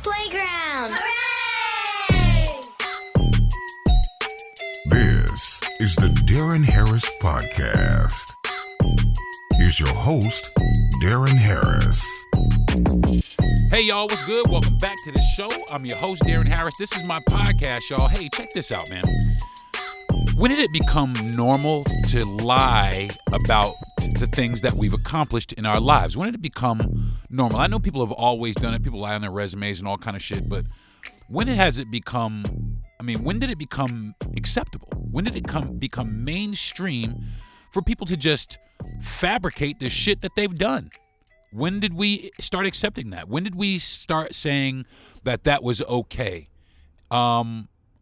Playground! Hooray! This is the Darren Harris Podcast. Here's your host, Darren Harris. Hey, y'all, what's good? Welcome back to the show. I'm your host, Darren Harris. This is my podcast, y'all. Hey, check this out, man. When did it become normal to lie about the things that we've accomplished in our lives? When did it become normal? I know people have always done it. People lie on their resumes and all kind of shit, but when did it become acceptable? When did it become mainstream for people to just fabricate the shit that they've done? When did we start accepting that? When did we start saying that was okay?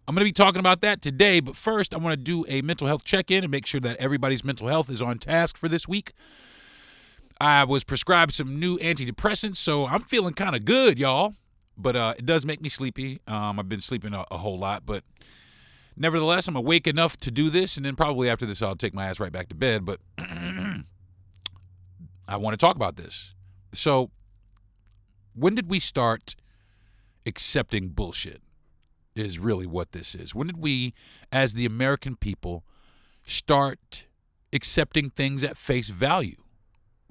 I'm going to be talking about that today, but first I want to do a mental health check-in and make sure that everybody's mental health is on task for this week. I was prescribed some new antidepressants, so I'm feeling kind of good, y'all. But it does make me sleepy. I've been sleeping a whole lot, but nevertheless, I'm awake enough to do this, and then probably after this I'll take my ass right back to bed. But I want to talk about this. So when did we start accepting bullshit? Is really what this is. When did we, as the American people, start accepting things at face value?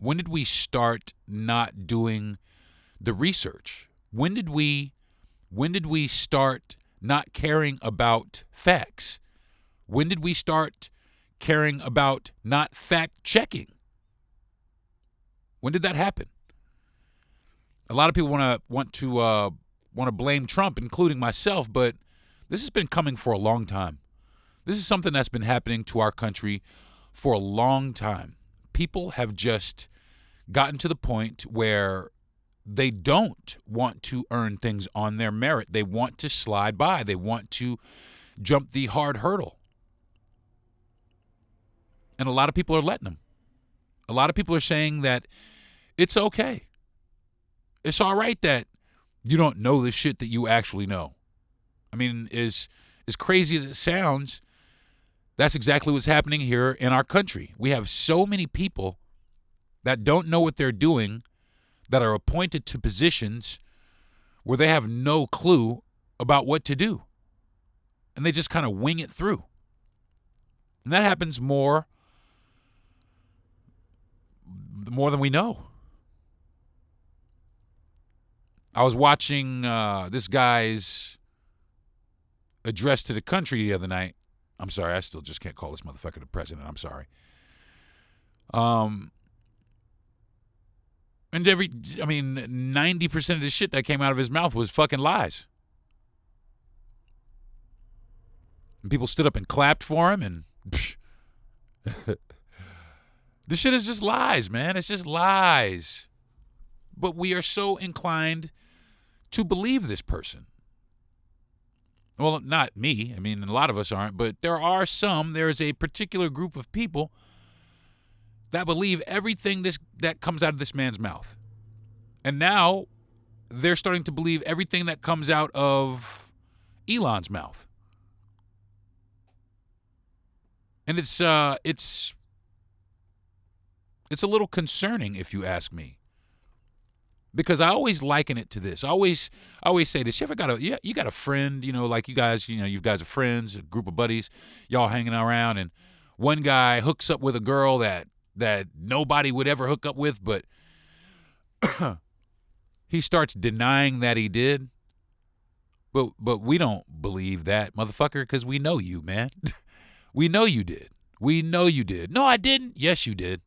When did we start not doing the research? When did we start not caring about facts? When did we start caring about not fact checking? When did that happen? A lot of people want to blame Trump, including myself, but this has been coming for a long time. This is something that's been happening to our country for a long time. People have just gotten to the point where they don't want to earn things on their merit. They want to slide by. They want to jump the hard hurdle. And a lot of people are letting them. A lot of people are saying that it's okay. It's all right that you don't know the shit that you actually know. I mean, as crazy as it sounds, that's exactly what's happening here in our country. We have so many people that don't know what they're doing, that are appointed to positions where they have no clue about what to do. And they just kind of wing it through. And that happens more than we know. I was watching this guy's address to the country the other night. I'm sorry, I still just can't call this motherfucker the president. I'm sorry. And 90% of the shit that came out of his mouth was fucking lies. And people stood up and clapped for him, and this shit is just lies, man. It's just lies. But we are so inclined to believe this person. Well, not me. I mean, a lot of us aren't, but there is a particular group of people that believe everything that comes out of this man's mouth. And now they're starting to believe everything that comes out of Elon's mouth. And it's a little concerning, if you ask me. Because I always liken it to this. I always say this. You got a friend, like you guys are friends, a group of buddies, y'all hanging around, and one guy hooks up with a girl that nobody would ever hook up with, but he starts denying that he did. But we don't believe that, motherfucker, because we know you, man. We know you did. We know you did. No, I didn't. Yes, you did.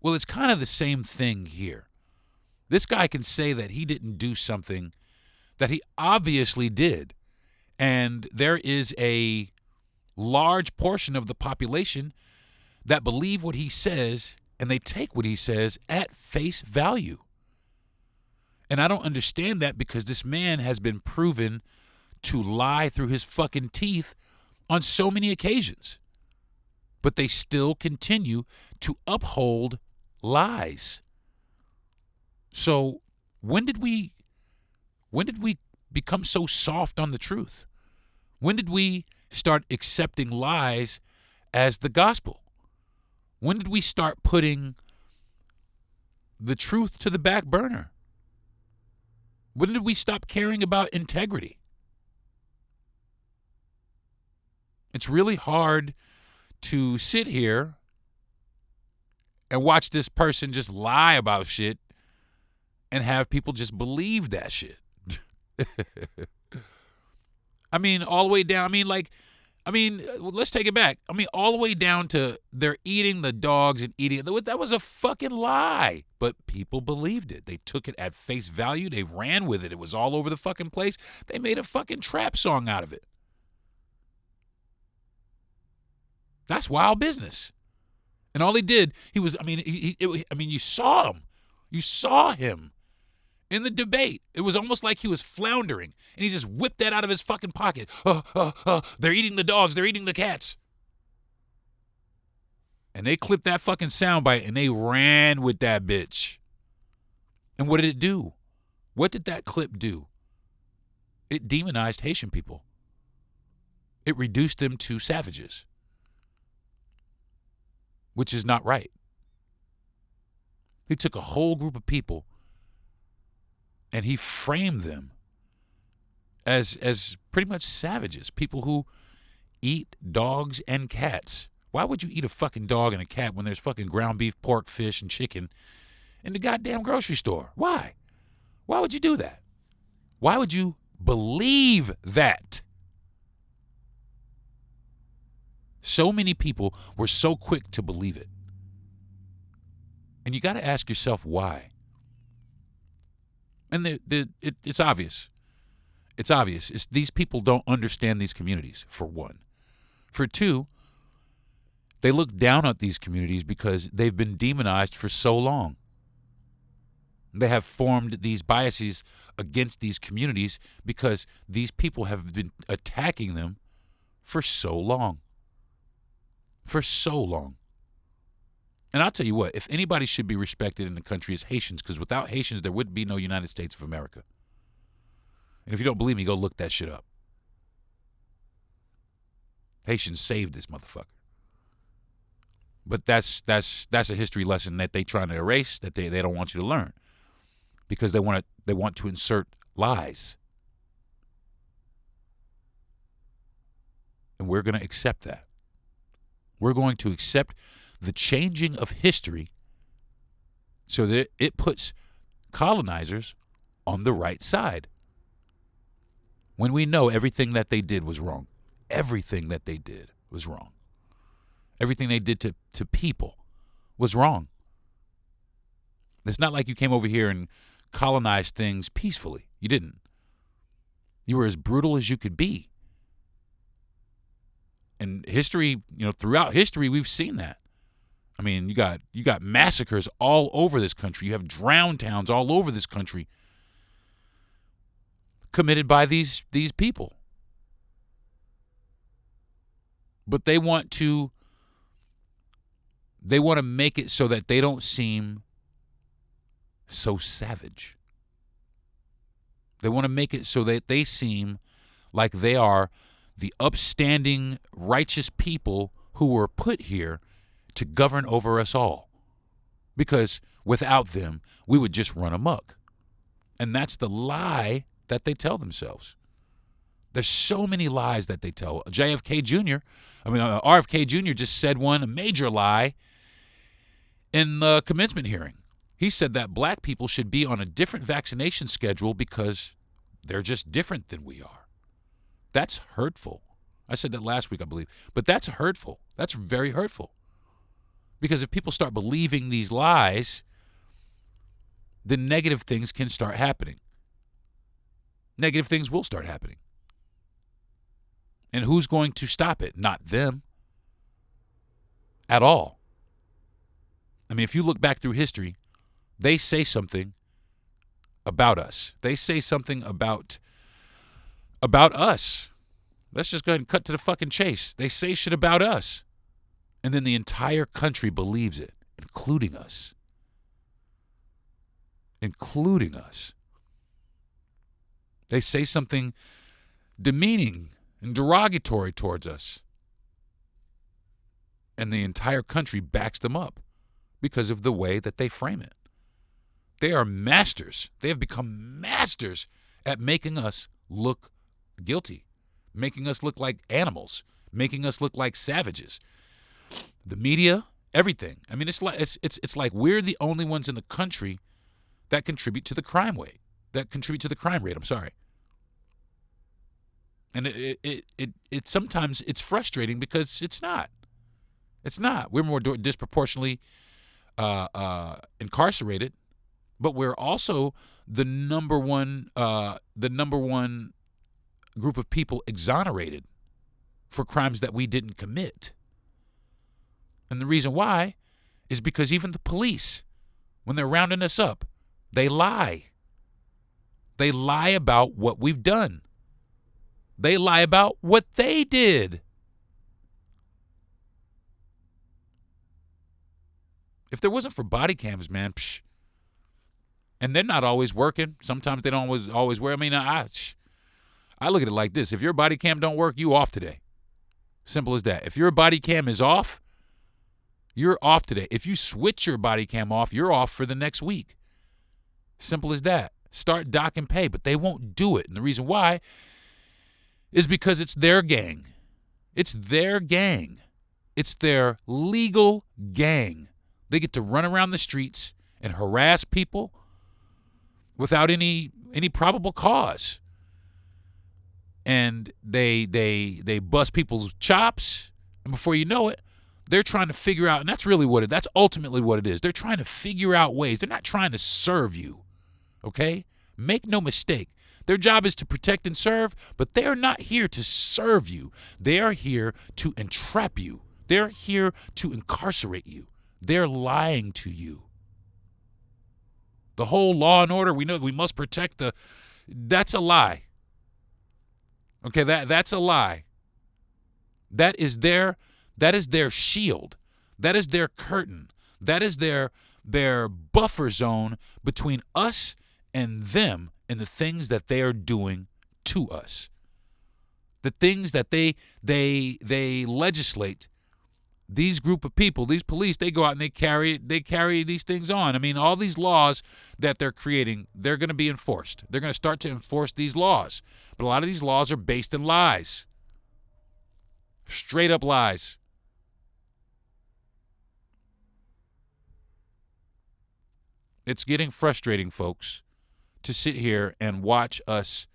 Well, it's kind of the same thing here. This guy can say that he didn't do something that he obviously did. And there is a large portion of the population that believe what he says, and they take what he says at face value. And I don't understand that, because this man has been proven to lie through his fucking teeth on so many occasions. But they still continue to uphold lies. So when did we become so soft on the truth? When did we start accepting lies as the gospel? When did we start putting the truth to the back burner? When did we stop caring about integrity? It's really hard to sit here and watch this person just lie about shit and have people just believe that shit. I mean, all the way down. Let's take it back. All the way down to they're eating the dogs and eating. That was a fucking lie. But people believed it. They took it at face value. They ran with it. It was all over the fucking place. They made a fucking trap song out of it. That's wild business. And all he did, you saw him. You saw him in the debate. It was almost like he was floundering, and he just whipped that out of his fucking pocket. They're eating the dogs. They're eating the cats. And they clipped that fucking soundbite, and they ran with that bitch. And what did it do? What did that clip do? It demonized Haitian people. It reduced them to savages, which is not right. He took a whole group of people and he framed them as pretty much savages, people who eat dogs and cats. Why would you eat a fucking dog and a cat when there's fucking ground beef, pork, fish, and chicken in the goddamn grocery store? Why? Why would you do that? Why would you believe that? So many people were so quick to believe it. And you got to ask yourself why. And it's obvious. It's obvious. These people don't understand these communities, for one. For two, they look down at these communities because they've been demonized for so long. They have formed these biases against these communities because these people have been attacking them for so long. For so long. And I'll tell you what, if anybody should be respected in the country, it's Haitians, because without Haitians, there would be no United States of America. And if you don't believe me, go look that shit up. Haitians saved this motherfucker. But that's a history lesson that they trying to erase, that they don't want you to learn, because they want to insert lies. And we're going to accept that. We're going to accept the changing of history so that it puts colonizers on the right side. When we know everything that they did was wrong. Everything that they did was wrong. Everything they did to people was wrong. It's not like you came over here and colonized things peacefully. You didn't. You were as brutal as you could be. And history, throughout history, we've seen that. I mean, you got massacres all over this country. You have drown towns all over this country committed by these people. But they want to make it so that they don't seem so savage. They want to make it so that they seem like they are the upstanding, righteous people who were put here to govern over us all. Because without them, we would just run amok. And that's the lie that they tell themselves. There's so many lies that they tell. RFK Jr. just said a major lie in the commencement hearing. He said that black people should be on a different vaccination schedule because they're just different than we are. That's hurtful. I said that last week, I believe. But that's hurtful. That's very hurtful. Because if people start believing these lies, then negative things can start happening. Negative things will start happening. And who's going to stop it? Not them. At all. I mean, if you look back through history, they say something about us. They say something about us. Let's just go ahead and cut to the fucking chase. They say shit about us. And then the entire country believes it, including us. Including us. They say something demeaning and derogatory towards us. And the entire country backs them up because of the way that they frame it. They are masters. They have become masters masters at making us look guilty, making us look like animals, making us look like savages. The media, everything. I mean, it's like we're the only ones in the country that contribute to the crime rate. I'm sorry. And it sometimes it's frustrating because it's not. It's not. We're more disproportionately incarcerated, but we're also the number one group of people exonerated for crimes that we didn't commit. And the reason why is because even the police, when they're rounding us up, they lie. They lie about what we've done. They lie about what they did. If there wasn't for body cams, man, and they're not always working. Sometimes they don't always work. I mean, I look at it like this. If your body cam don't work, you off today. Simple as that. If your body cam is off, you're off today. If you switch your body cam off, you're off for the next week. Simple as that. Start dock and pay, but they won't do it. And the reason why is because it's their gang. It's their gang. It's their legal gang. They get to run around the streets and harass people without any probable cause. And they bust people's chops, and before you know it, they're trying to figure out, and that's ultimately what it is. They're trying to figure out ways. They're not trying to serve you, okay? Make no mistake. Their job is to protect and serve, but they are not here to serve you. They are here to entrap you. They're here to incarcerate you. They're lying to you. The whole law and order, we know we must protect that's a lie. Okay, that's a lie. That is their shield. That is their curtain. That is their buffer zone between us and them and the things that they are doing to us. The things that they legislate. These group of people, these police, they go out and they carry these things on. I mean, all these laws that they're creating, they're going to be enforced. They're going to start to enforce these laws. But a lot of these laws are based in lies. Straight up lies. It's getting frustrating, folks, to sit here and watch us,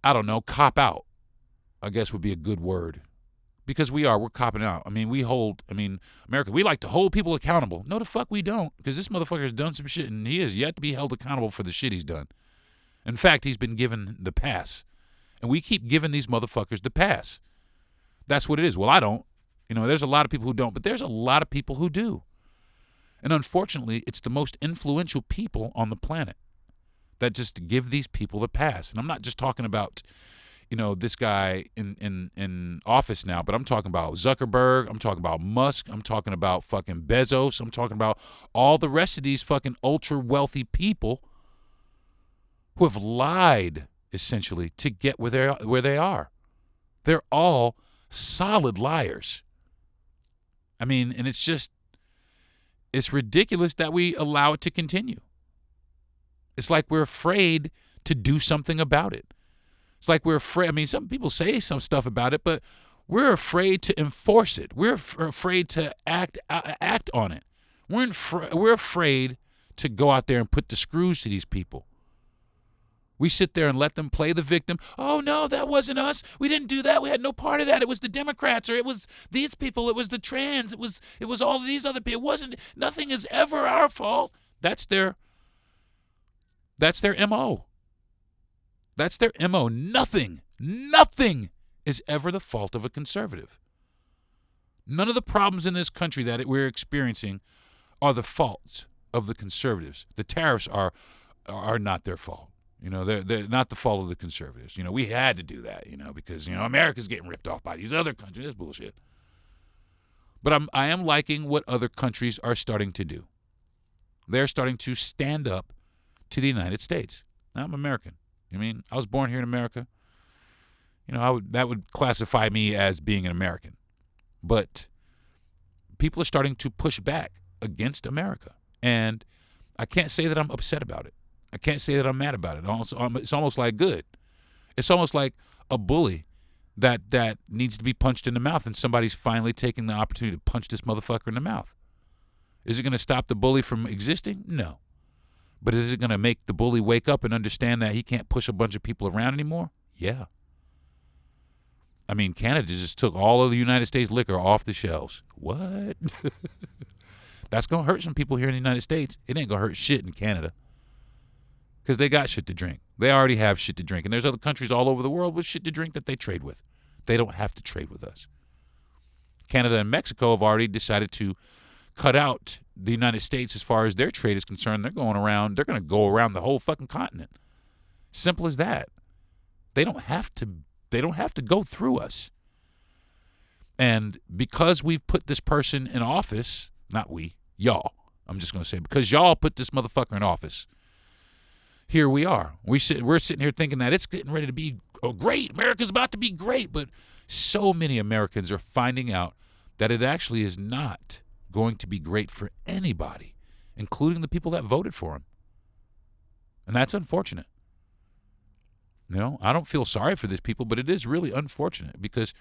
I don't know, cop out, I guess would be a good word. Because we're copping out. I mean, America, we like to hold people accountable. No, the fuck we don't, because this motherfucker has done some shit, and he is yet to be held accountable for the shit he's done. In fact, he's been given the pass. And we keep giving these motherfuckers the pass. That's what it is. Well, I don't. There's a lot of people who don't, but there's a lot of people who do. And unfortunately, it's the most influential people on the planet that just give these people the pass. And I'm not just talking about this guy in office now, but I'm talking about Zuckerberg, I'm talking about Musk, I'm talking about fucking Bezos, I'm talking about all the rest of these fucking ultra wealthy people who have lied, essentially, to get where they are. They're all solid liars. I mean, and it's ridiculous that we allow it to continue. It's like we're afraid to do something about it. It's like we're afraid. I mean, some people say some stuff about it, but we're afraid to enforce it. We're afraid to act on it. We're afraid to go out there and put the screws to these people. We sit there and let them play the victim. Oh, no, that wasn't us. We didn't do that. We had no part of that. It was the Democrats, or it was these people. It was the trans. It was all of these other people. Nothing is ever our fault. That's their MO. That's their MO. Nothing is ever the fault of a conservative. None of the problems in this country that we're experiencing are the faults of the conservatives. The tariffs are not their fault. They're not the fault of the conservatives. We had to do that, because, America's getting ripped off by these other countries. That's bullshit. But I am liking what other countries are starting to do. They're starting to stand up to the United States. Now, I'm American. I was born here in America. That would classify me as being an American. But people are starting to push back against America. And I can't say that I'm upset about it. I can't say that I'm mad about it. It's almost like good. It's almost like a bully that needs to be punched in the mouth, and somebody's finally taking the opportunity to punch this motherfucker in the mouth. Is it going to stop the bully from existing? No. But is it going to make the bully wake up and understand that he can't push a bunch of people around anymore? Yeah. I mean, Canada just took all of the United States liquor off the shelves. What? That's going to hurt some people here in the United States. It ain't going to hurt shit in Canada because they got shit to drink. They already have shit to drink. And there's other countries all over the world with shit to drink that they trade with. They don't have to trade with us. Canada and Mexico have already decided to cut out the United States as far as their trade is concerned. They're going to go around the whole fucking continent. Simple as that. They don't have to go through us. And because we've put this person in office, not we, y'all, I'm just going to say, because y'all put this motherfucker in office, here we are. We're sitting here thinking that it's getting ready to be great. America's about to be great. But so many Americans are finding out that it actually is not going to be great for anybody, including the people that voted for him. And that's unfortunate. You know, I don't feel sorry for these people, but it is really unfortunate because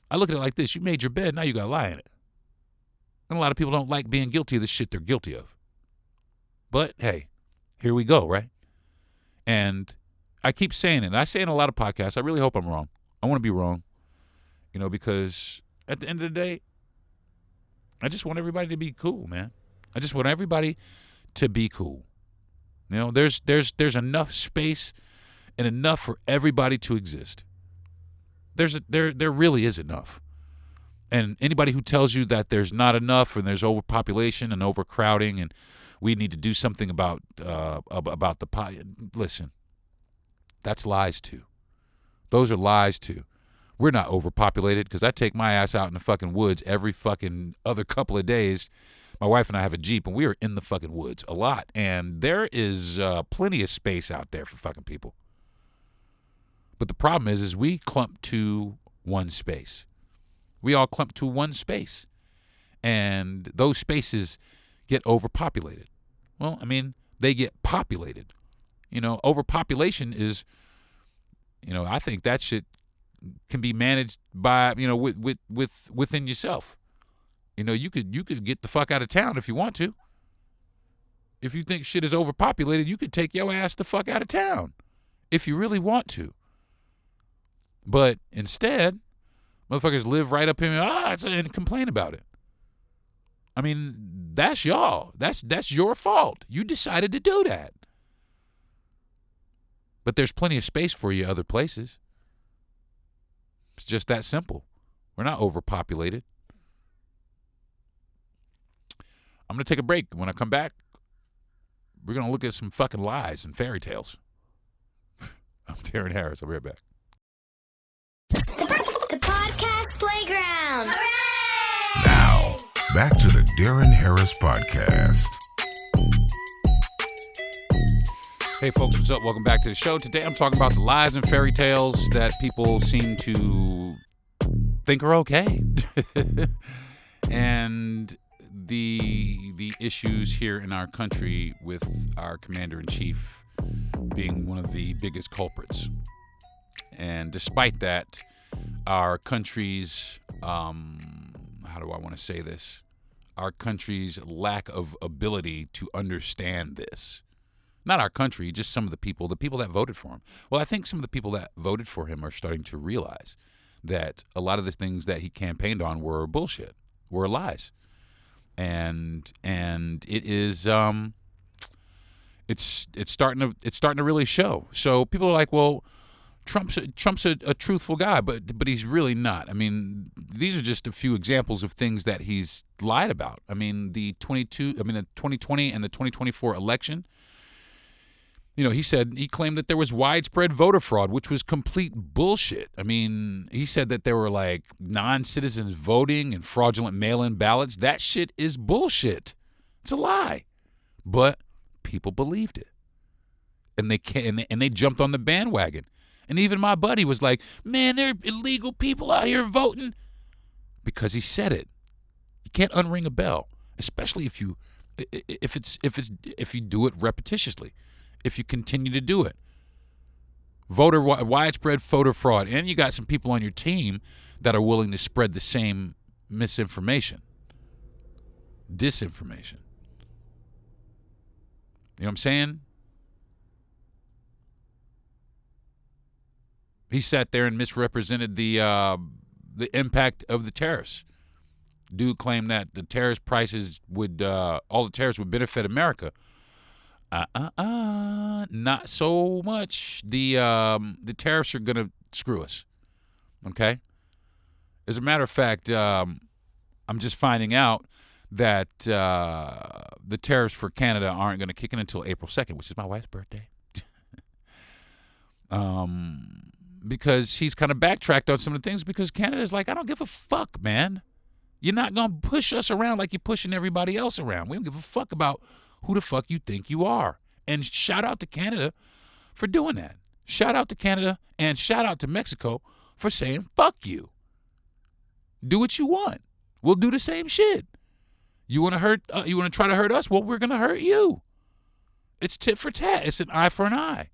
I look at it like this. You made your bed, now you got to lie in it. And a lot of people don't like being guilty of the shit they're guilty of. But, hey, here we go, right? And I keep saying it. I say it in a lot of podcasts. I really hope I'm wrong. I want to be wrong, you know, because at the end of the day, I just want everybody to be cool, man. I just want everybody to be cool. You know, there's enough space and enough for everybody to exist. There really is enough. And anybody who tells you that there's not enough and there's overpopulation and overcrowding and we need to do something about the listen, that's lies too. Those are lies too. We're not overpopulated because I take my ass out in the fucking woods every fucking other couple of days. My wife and I have a Jeep, and we are in the fucking woods a lot. And there is plenty of space out there for fucking people. But the problem is we clump to one space. We all clump to one space. And those spaces get overpopulated. Well, I mean, they get populated. You know, overpopulation is, you know, I think that shit can be managed by, you know, within yourself. You know, you could get the fuck out of town if you want to. If you think shit is overpopulated, you could take your ass the fuck out of town if you really want to. But instead, motherfuckers live right up here and complain about it. I mean, that's y'all. That's your fault. You decided to do that. But there's plenty of space for you other places. It's just that simple. We're not overpopulated. I'm going to take a break. When I come back, we're going to look at some fucking lies and fairy tales. I'm Darren Harris. I'll be right back. The podcast playground. Hooray! Now, back to the Darren Harris Podcast. Hey, folks, what's up? Welcome back to the show. Today I'm talking about the lies and fairy tales that people seem to think are okay. And the issues here in our country with our commander-in-chief being one of the biggest culprits. And despite that, our country's, how do I want to say this? Our country's lack of ability to understand this. Not our country, just some of the people that voted for him. Well, I think some of the people that voted for him are starting to realize that a lot of the things that he campaigned on were bullshit, were lies. And it is it's starting to really show. So people are like, well, Trump's a truthful guy, but he's really not. I mean, these are just a few examples of things that he's lied about. I mean, the 2020 and the 2024 election. You know, he claimed that there was widespread voter fraud, which was complete bullshit. I mean, he said that there were like non-citizens voting and fraudulent mail-in ballots. That shit is bullshit. It's a lie. But people believed it. And they jumped on the bandwagon. And even my buddy was like, man, there are illegal people out here voting. Because he said it. You can't unring a bell, especially if you do it repetitiously. if you continue to do it. Widespread voter fraud. And you got some people on your team that are willing to spread the same misinformation, disinformation. You know what I'm saying? He sat there and misrepresented the impact of the tariffs. Dude claimed that the tariff prices would, all the tariffs would benefit America. Not so much. The tariffs are gonna screw us. Okay. As a matter of fact, I'm just finding out that the tariffs for Canada aren't going to kick in until April 2nd, which is my wife's birthday. Because he's kind of backtracked on some of the things because Canada's like, I don't give a fuck, man. You're not going to push us around like you're pushing everybody else around. We don't give a fuck about who the fuck you think you are. And shout out to Canada for doing that. Shout out to Canada and shout out to Mexico for saying, fuck you. Do what you want. We'll do the same shit. You want to try to hurt us? Well, we're going to hurt you. It's tit for tat. It's an eye for an eye.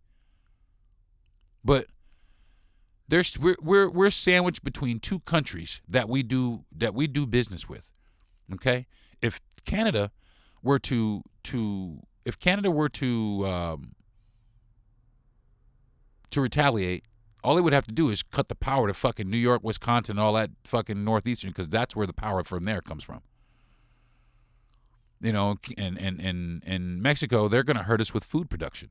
But we're sandwiched between two countries that we do business with. Okay? If Canada were to retaliate, all they would have to do is cut the power to fucking New York, Wisconsin, all that fucking northeastern, because that's where the power from there comes from. You know, and Mexico, they're going to hurt us with food production.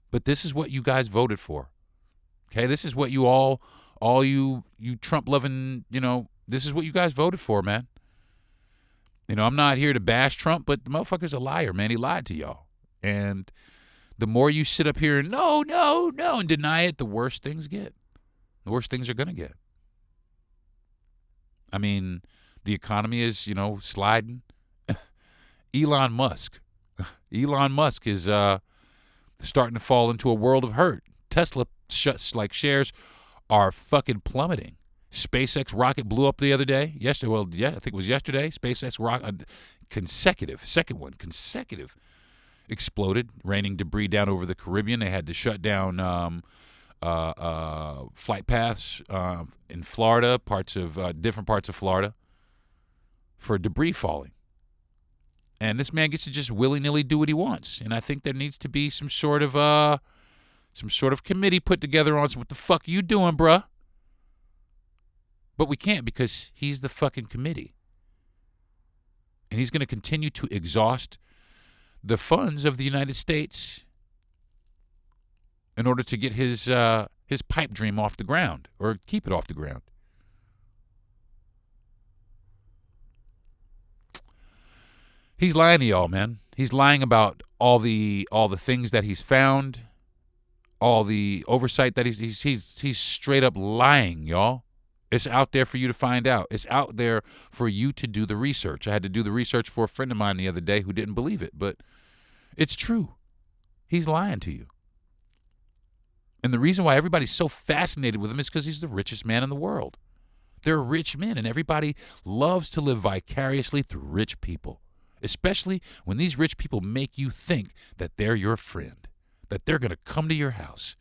But this is what you guys voted for. Okay, this is what you all you Trump-loving, this is what you guys voted for, man. I'm not here to bash Trump, but the motherfucker's a liar, man. He lied to y'all. And the more you sit up here and no, and deny it, the worse things get. The worse things are going to get. I mean, the economy is, sliding. Elon Musk is starting to fall into a world of hurt. Tesla shares are fucking plummeting. SpaceX rocket blew up the other day. Yesterday, I think it was yesterday. SpaceX rocket, consecutive, exploded, raining debris down over the Caribbean. They had to shut down flight paths in Florida, different parts of Florida, for debris falling. And this man gets to just willy-nilly do what he wants. And I think there needs to be some sort of committee put together on what the fuck are you doing, bruh? But we can't because he's the fucking committee. And he's going to continue to exhaust the funds of the United States in order to get his pipe dream off the ground, or keep it off the ground. He's lying to y'all, man. He's lying about all the things that he's found, all the oversight that he's straight up lying, y'all. It's out there for you to find out. It's out there for you to do the research. I had to do the research for a friend of mine the other day who didn't believe it, but it's true. He's lying to you. And the reason why everybody's so fascinated with him is because he's the richest man in the world. They're rich men, and everybody loves to live vicariously through rich people, especially when these rich people make you think that they're your friend, that they're going to come to your house.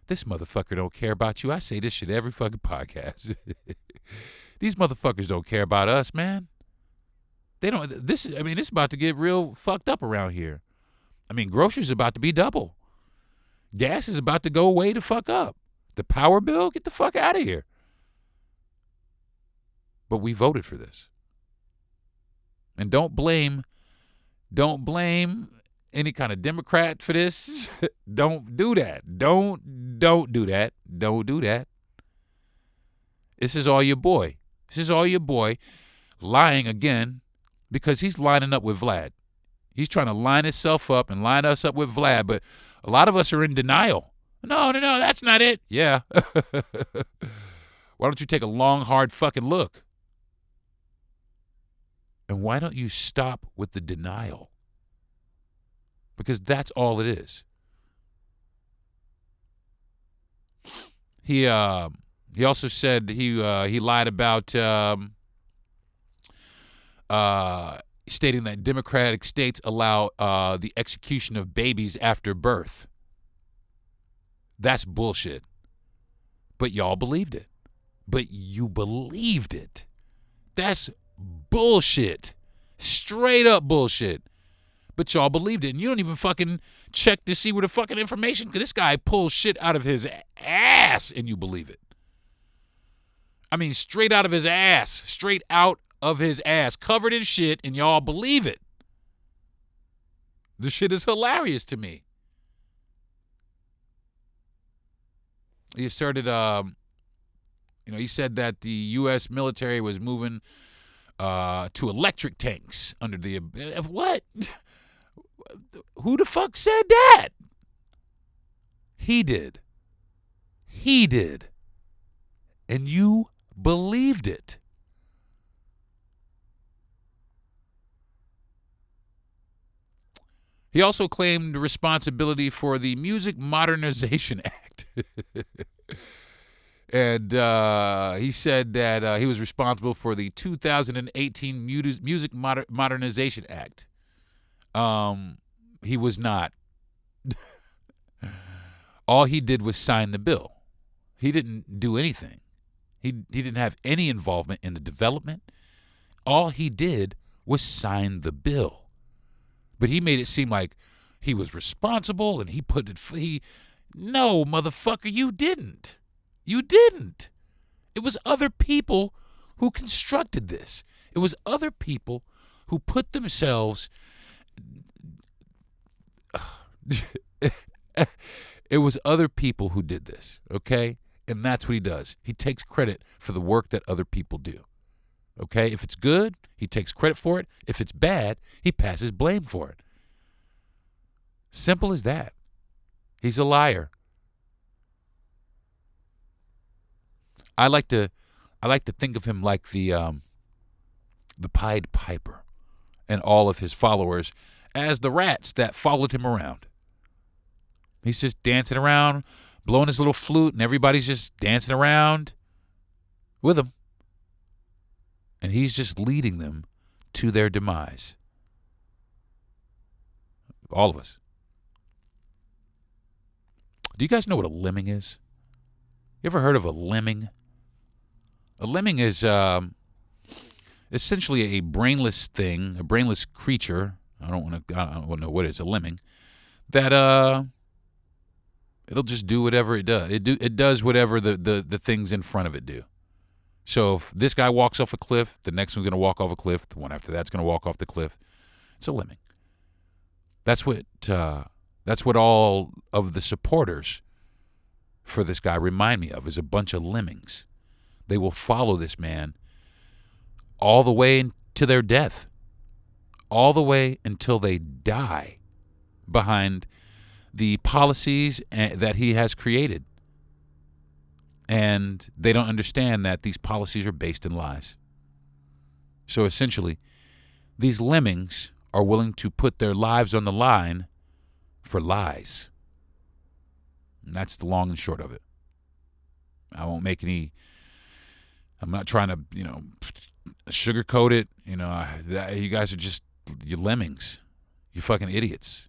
This motherfucker don't care about you. I say this shit every fucking podcast. These motherfuckers don't care about us, man. They don't. It's about to get real fucked up around here. Groceries about to be double. Gas is about to go way to fuck up. The power bill, get the fuck out of here. But we voted for this. And don't blame any kind of Democrat for this. Don't do that. Don't do that. Don't do that. This is all your boy. This is all your boy lying again because he's lining up with Vlad. He's trying to line himself up and line us up with Vlad, but a lot of us are in denial. No, that's not it. Yeah. Why don't you take a long, hard fucking look? And why don't you stop with the denial? Because that's all it is. He also said he lied about stating that democratic states allow the execution of babies after birth. That's bullshit. But y'all believed it. But you believed it. That's bullshit. Straight up bullshit. But y'all believed it. And you don't even fucking check to see where the fucking information, because this guy pulls shit out of his ass and you believe it. I mean, straight out of his ass. Straight out of his ass. Covered in shit, and y'all believe it. This shit is hilarious to me. He started, he said that the U.S. military was moving to electric tanks under the, what? Who the fuck said that? He did. He did. And you believed it. He also claimed responsibility for the Music Modernization Act. And he said that he was responsible for the 2018 Music Modernization Act. He was not. All he did was sign the bill. He didn't do anything. He didn't have any involvement in the development. All he did was sign the bill. But he made it seem like he was responsible and he put it. No, motherfucker, you didn't. You didn't. It was other people who constructed this. It was other people who put themselves. It was other people who did this, okay? And that's what he does. He takes credit for the work that other people do. Okay? If it's good, he takes credit for it. If it's bad, he passes blame for it. Simple as that. He's a liar. I like to think of him like the Pied Piper and all of his followers as the rats that followed him around. He's just dancing around, blowing his little flute, and everybody's just dancing around with him. And he's just leading them to their demise. All of us. Do you guys know what a lemming is? You ever heard of a lemming? A lemming is essentially a brainless thing, a brainless creature. I don't want to know what it is. A lemming that it'll just do whatever it does. It does whatever the things in front of it do. So if this guy walks off a cliff, the next one's going to walk off a cliff. The one after that's going to walk off the cliff. It's a lemming. That's what all of the supporters for this guy remind me of, is a bunch of lemmings. They will follow this man all the way to their death, all the way until they die behind the policies that he has created. And they don't understand that these policies are based in lies. So essentially, these lemmings are willing to put their lives on the line for lies. And that's the long and short of it. I won't make any, I'm not trying to, sugarcoat it. You guys are just, you lemmings. You fucking idiots.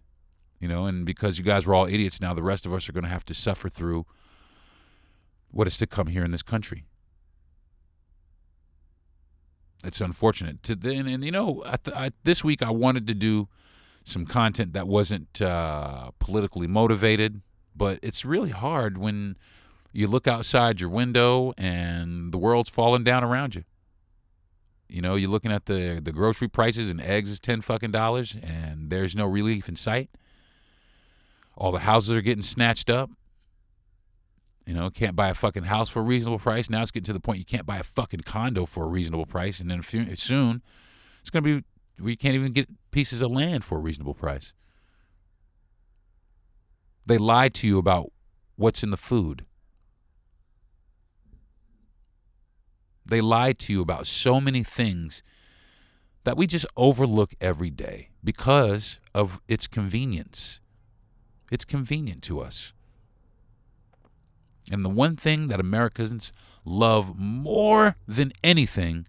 And because you guys were all idiots, now the rest of us are going to have to suffer through what is to come here in this country. It's unfortunate. This week I wanted to do some content that wasn't politically motivated, but it's really hard when you look outside your window and the world's falling down around you. You're looking at the grocery prices, and eggs is $10 and there's no relief in sight. All the houses are getting snatched up. Can't buy a fucking house for a reasonable price. Now it's getting to the point you can't buy a fucking condo for a reasonable price. And then soon it's going to be, we can't even get pieces of land for a reasonable price. They lie to you about what's in the food. They lie to you about so many things that we just overlook every day because of its convenience. It's convenient to us. And the one thing that Americans love more than anything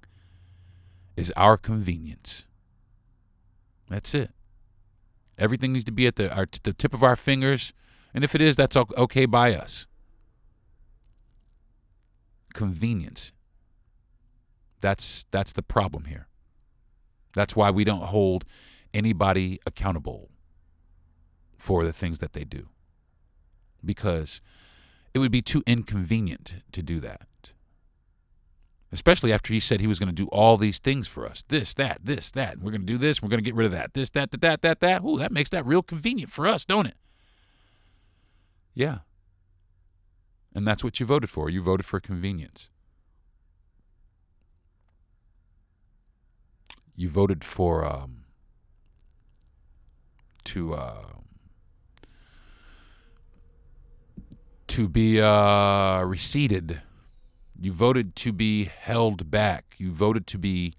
is our convenience. That's it. Everything needs to be at the tip of our fingers. And if it is, that's okay by us. Convenience. That's the problem here. That's why we don't hold anybody accountable for the things that they do. Because it would be too inconvenient to do that. Especially after he said he was going to do all these things for us. This, that. We're going to do this. We're going to get rid of that. This, that. Ooh, that makes that real convenient for us, don't it? Yeah. And that's what you voted for. You voted for convenience. You voted for to be receded. You voted to be held back. You voted to be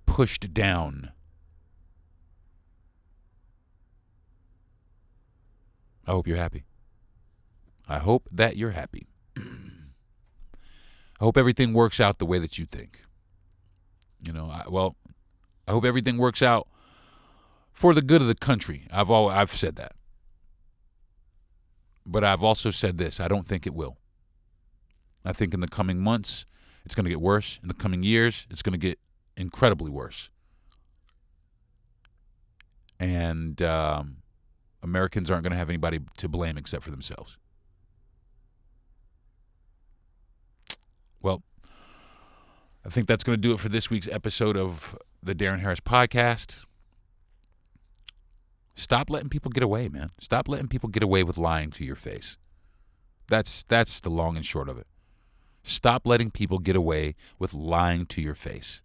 pushed down. I hope you're happy. I hope that you're happy. I hope everything works out the way that you think. You know, I hope everything works out for the good of the country. I've said that. But I've also said this. I don't think it will. I think in the coming months, it's going to get worse. In the coming years, it's going to get incredibly worse. And Americans aren't going to have anybody to blame except for themselves. Well, I think that's going to do it for this week's episode of the Darren Harris Podcast. Stop letting people get away, man. Stop letting people get away with lying to your face. That's the long and short of it. Stop letting people get away with lying to your face.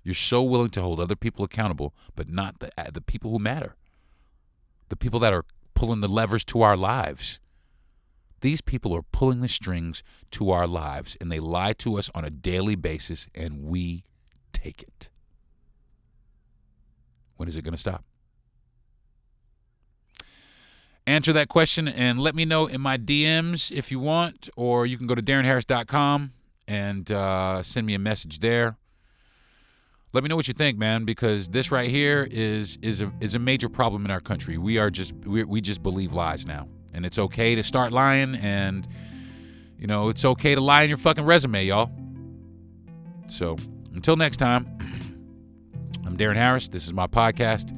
You're so willing to hold other people accountable, but not the people who matter. The people that are pulling the levers to our lives. These people are pulling the strings to our lives, and they lie to us on a daily basis, and we take it. When is it going to stop? Answer that question and let me know in my DMs if you want, or you can go to DarrenHarris.com and send me a message there. Let me know what you think, man, because this right here is a major problem in our country. We just believe lies now, and it's okay to start lying, and you know it's okay to lie in your fucking resume, y'all. So until next time, I'm Darren Harris. This is my podcast.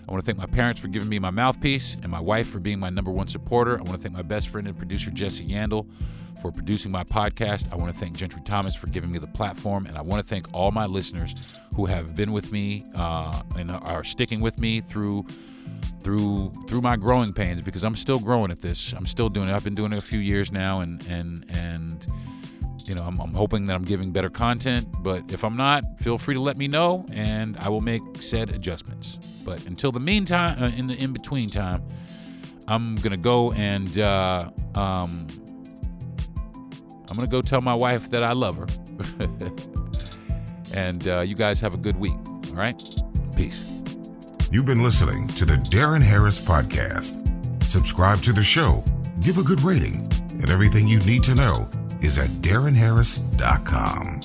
I want to thank my parents for giving me my mouthpiece and my wife for being my number one supporter. I want to thank my best friend and producer, Jesse Yandel, for producing my podcast. I want to thank Gentry Thomas for giving me the platform. And I want to thank all my listeners who have been with me and are sticking with me through my growing pains, because I'm still growing at this. I'm still doing it. I've been doing it a few years now, and you know, I'm hoping that I'm giving better content, but if I'm not, feel free to let me know, and I will make said adjustments. But until the meantime, in the in-between time, I'm going to go and I'm going to go tell my wife that I love her. And you guys have a good week, all right? Peace. You've been listening to the Darren Harris Podcast. Subscribe to the show, give a good rating, and everything you need to know is at DarrenHarris.com.